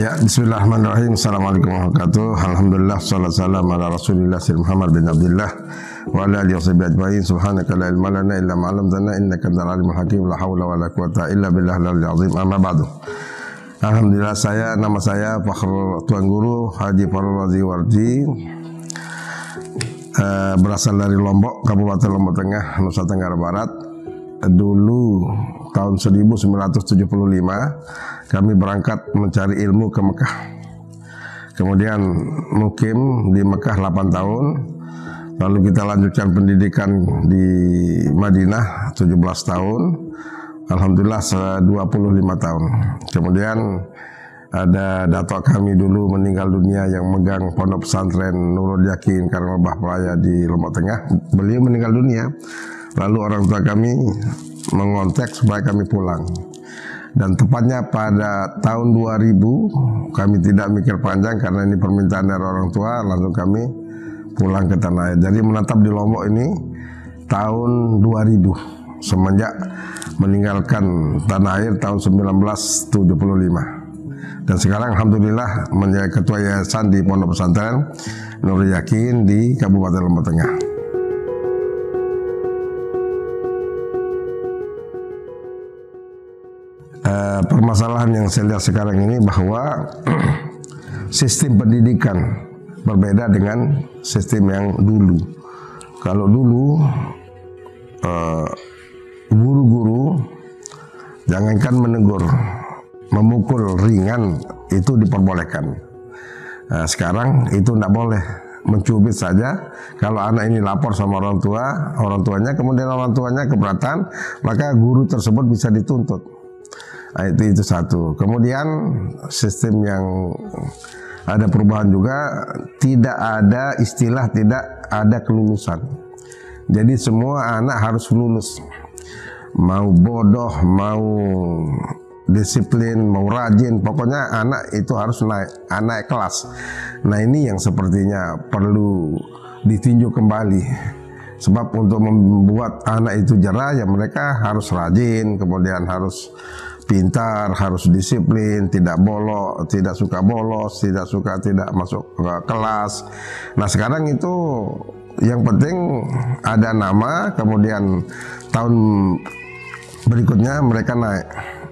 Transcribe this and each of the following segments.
Ya, bismillahirrahmanirrahim. Assalamualaikum warahmatullahi wabarakatuh. Alhamdulillah, sallallahu salam ala rasulillah sayyidina Muhammad bin Abdullah wa ala alihi washabihi ajma'in. Subhanaka la ilma lana illa ma 'allamtana innaka antal alimul hakim. La haula wa la quwata illa billahil aliyyil azim. Amma ba'du. Alhamdulillah, nama saya Fakhrul Tuan Guru Haji Farul Razi Warji, berasal dari Lombok, Kabupaten Lombok Tengah, Nusa Tenggara Barat. Dulu tahun 1975 kami berangkat mencari ilmu ke Mekah. Kemudian mukim di Mekah 8 tahun. Lalu kita lanjutkan pendidikan di Madinah 17 tahun. Alhamdulillah 25 tahun. Kemudian ada datuk kami dulu meninggal dunia yang megang pondok pesantren Nurul Yakin Karang Lebah Pelaya di Lombok Tengah. Beliau meninggal dunia. Lalu orang tua kami mengontak supaya kami pulang. Dan tepatnya pada tahun 2000 kami tidak mikir panjang karena ini permintaan dari orang tua, langsung kami pulang ke tanah air. Jadi menetap di Lombok ini tahun 2000 semenjak meninggalkan tanah air tahun 1975. Dan sekarang alhamdulillah menjadi ketua yayasan di Pondok Pesantren Nurul Yakin di Kabupaten Lombok Tengah. Permasalahan yang saya lihat sekarang ini bahwa sistem pendidikan berbeda dengan sistem yang dulu. Kalau dulu guru-guru jangankan menegur, memukul ringan itu diperbolehkan. Sekarang itu tidak boleh, mencubit saja. Kalau anak ini lapor sama orang tuanya, kemudian orang tuanya keberatan, maka guru tersebut bisa dituntut. Itu satu. Kemudian sistem yang ada perubahan juga, tidak ada istilah tidak ada kelulusan. Jadi semua anak harus lulus. Mau bodoh, mau disiplin, mau rajin, pokoknya anak itu harus naik kelas. Nah ini yang sepertinya perlu ditinjau kembali. Sebab untuk membuat anak itu jerah ya mereka harus rajin, kemudian harus pintar, harus disiplin, tidak suka bolos, tidak masuk ke kelas. Nah sekarang itu yang penting ada nama, kemudian tahun berikutnya mereka naik.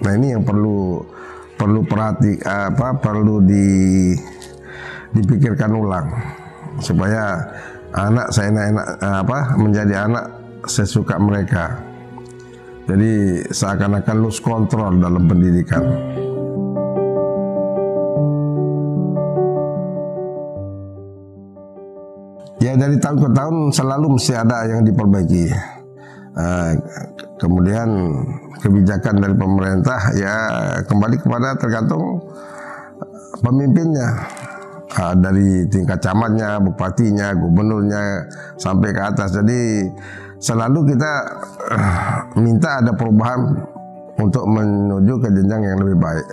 Nah ini yang perlu dipikirkan ulang supaya anak saya menjadi anak sesuka mereka. Jadi seakan-akan lose control dalam pendidikan. Ya dari tahun ke tahun selalu mesti ada yang diperbaiki. Kemudian kebijakan dari pemerintah ya kembali kepada tergantung pemimpinnya. Dari tingkat camatnya, bupatinya, gubernurnya sampai ke atas. Jadi selalu kita minta ada perubahan untuk menuju ke jenjang yang lebih baik.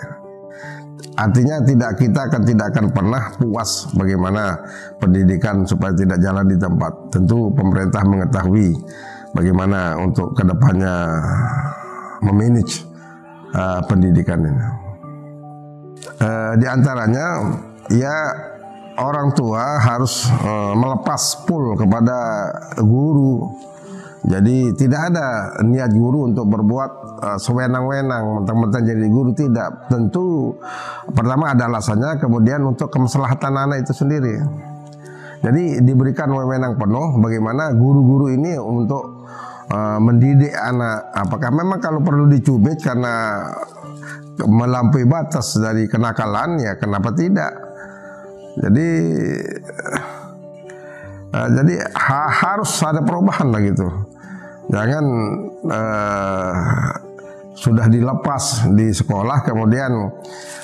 Artinya kita tidak akan pernah puas bagaimana pendidikan supaya tidak jalan di tempat. Tentu pemerintah mengetahui bagaimana untuk kedepannya memanage pendidikan ini. Di antaranya ya orang tua harus melepas full kepada guru. Jadi tidak ada niat guru untuk berbuat sewenang-wenang, mentang-mentang jadi guru, tidak. Tentu pertama ada alasannya, kemudian untuk kemaslahatan anak itu sendiri. Jadi diberikan wewenang penuh bagaimana guru-guru ini untuk mendidik anak. Apakah memang kalau perlu dicubit karena melampaui batas dari kenakalan, ya kenapa tidak? Jadi harus ada perubahan lah gitu. Jangan sudah dilepas di sekolah kemudian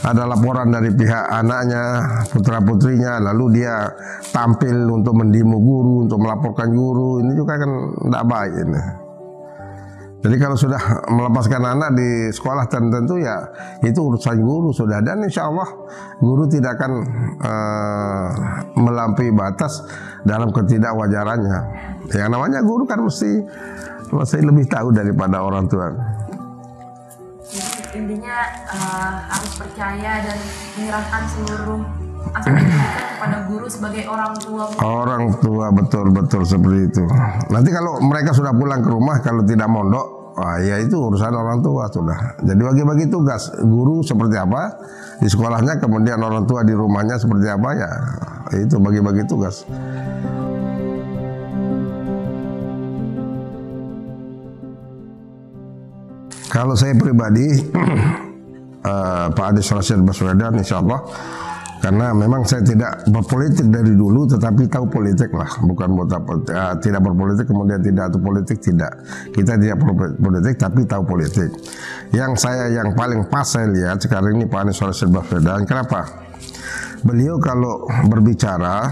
ada laporan dari pihak anaknya, putra putrinya, lalu dia tampil untuk mendimu guru, untuk melaporkan guru. Ini juga kan tidak baik ini. Jadi kalau sudah melepaskan anak di sekolah tentu ya itu urusan guru sudah, dan insya Allah guru tidak akan melampaui batas dalam ketidakwajarannya. Yang namanya guru kan mesti lebih tahu daripada orang tua. intinya harus percaya dan menyerahkan seluruh aspek pendidikan kepada guru sebagai orang tua. Orang tua, betul seperti itu. Nanti kalau mereka sudah pulang ke rumah, kalau tidak mondok, ya itu urusan orang tua sudah. Jadi bagi-bagi tugas, guru seperti apa di sekolahnya, kemudian orang tua di rumahnya seperti apa, ya itu bagi-bagi tugas. Kalau saya pribadi, Pak Anies Rashid Baswedan, insya Allah, karena memang saya tidak berpolitik dari dulu, tetapi tahu politik lah, bukan tidak berpolitik kemudian tidak tahu politik, tidak. Kita tidak berpolitik tapi tahu politik. Yang paling pas saya lihat sekarang ini Pak Anies Rashid Baswedan. Kenapa? Beliau kalau berbicara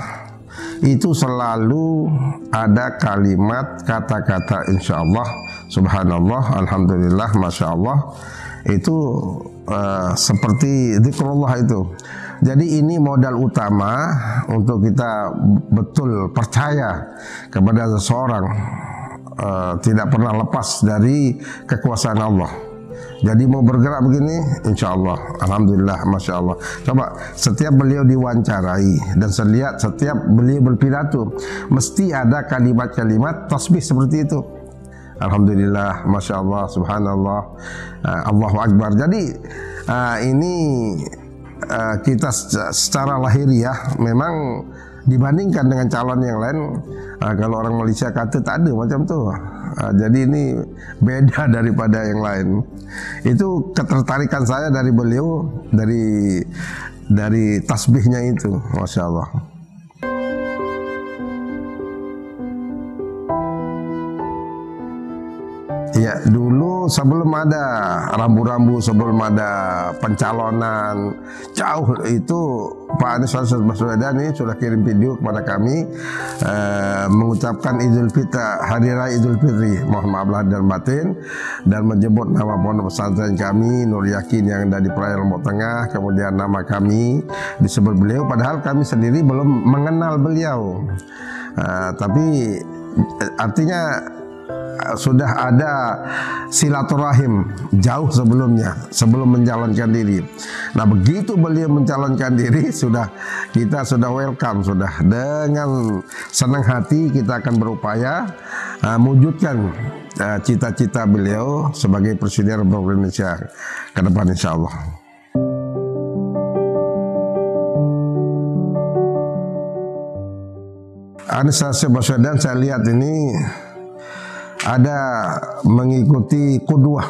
itu selalu ada kalimat, kata-kata insya Allah, subhanallah, alhamdulillah, masya Allah. Itu seperti zikrullah itu. Jadi ini modal utama untuk kita betul percaya kepada seseorang, tidak pernah lepas dari kekuasaan Allah. Jadi mau bergerak begini, insya Allah, alhamdulillah, masya Allah. Coba setiap beliau diwawancarai dan setiap beliau berpidato, mesti ada kalimat-kalimat tasbih seperti itu. Alhamdulillah, masya Allah, subhanallah, Allahu Akbar. Jadi ini kita secara lahiriah memang dibandingkan dengan calon yang lain, kalau orang Malaysia kata tak ada macam tu. Jadi ini beda daripada yang lain. Itu ketertarikan saya dari beliau, dari tasbihnya itu, masya Allah. Ya, dulu sebelum ada rambu-rambu, sebelum ada pencalonan, jauh itu Pak Anies Rashid Baswedan ini sudah kirim video kepada kami mengucapkan Idul Fitri, Hari Raya Idul Fitri, mohon maaf lahir dan batin, dan menyebut nama pondok pesantren kami Nur Yakin yang ada di Perairan Lombok Tengah, kemudian nama kami disebut beliau, padahal kami sendiri belum mengenal beliau. Tapi artinya sudah ada silaturahim jauh sebelumnya, sebelum mencalonkan diri. Nah, begitu beliau mencalonkan diri, kita sudah welcome, sudah dengan senang hati kita akan berupaya mewujudkan cita-cita beliau sebagai Presiden Republik Indonesia ke depan, insya Allah. Anies Rashid Baswedan saya lihat ini ada mengikuti qudwah,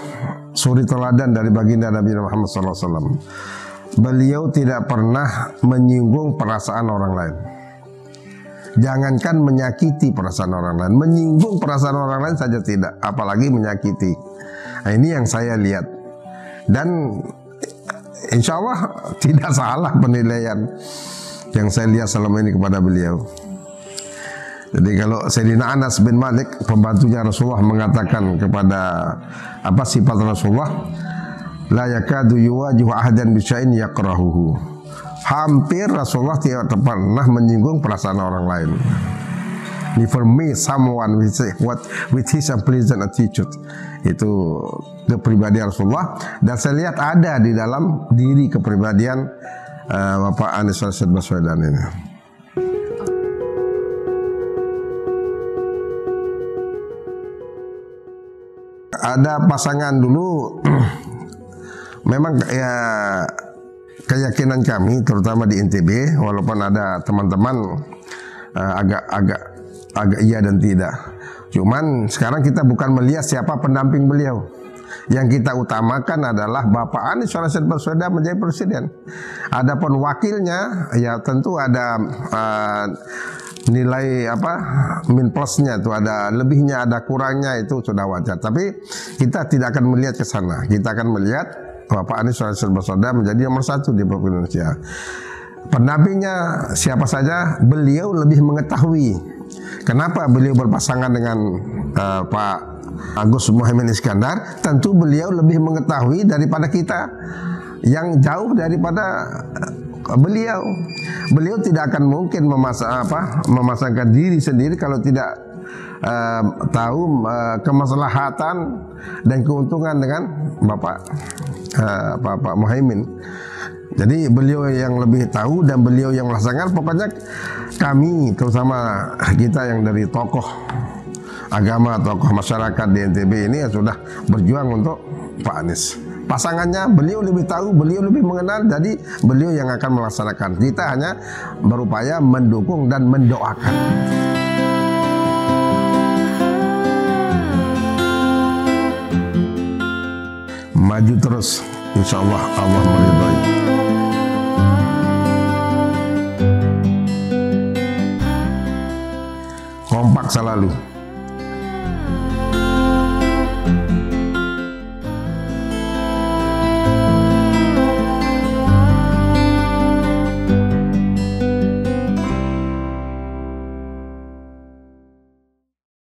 suri teladan dari baginda Nabi Muhammad SAW. Beliau tidak pernah menyinggung perasaan orang lain. Jangankan menyakiti perasaan orang lain, menyinggung perasaan orang lain saja tidak, apalagi menyakiti. Nah, ini yang saya lihat. Dan insya Allah tidak salah penilaian yang saya lihat selama ini kepada beliau. Jadi kalau Sayyidina Anas bin Malik, pembantunya Rasulullah, mengatakan kepada sifat Rasulullah, la yakadu yuwajihu ahadan bisya'in yakrahuhu. Hampir Rasulullah tidak pernah menyinggung perasaan orang lain. Never meet someone with his unpleasant attitude. Itu kepribadian Rasulullah, dan saya lihat ada di dalam diri kepribadian Bapak Anies Rashid Baswedan ini. Ada pasangan dulu, memang ya keyakinan kami terutama di NTB, walaupun ada teman-teman agak iya dan tidak. Cuman sekarang kita bukan melihat siapa pendamping beliau. Yang kita utamakan adalah Bapak Anies Rashid Baswedan menjadi presiden. Adapun wakilnya, ya tentu ada nilai min plusnya, itu ada lebihnya, ada kurangnya, itu sudah wajar. Tapi kita tidak akan melihat ke sana. Kita akan melihat Bapak Anies Rashid Baswedan menjadi nomor 1 di Republik Indonesia. Pendampingnya siapa saja, beliau lebih mengetahui. Kenapa beliau berpasangan dengan Pak Agus Muhaimin Iskandar? Tentu beliau lebih mengetahui daripada kita yang jauh daripada beliau. Beliau tidak akan mungkin memasangkan diri sendiri kalau tidak tahu kemaslahatan dan keuntungan dengan Bapak Pak Muhaimin. Jadi beliau yang lebih tahu dan beliau yang melaksanakan. Pokoknya kami, terutama kita yang dari tokoh agama, tokoh masyarakat di NTB ini yang sudah berjuang untuk Pak Anies. Pasangannya beliau lebih tahu, beliau lebih mengenal, jadi beliau yang akan melaksanakan. Kita hanya berupaya mendukung dan mendoakan. Maju terus, insya Allah Allah meridhai. Kompak selalu.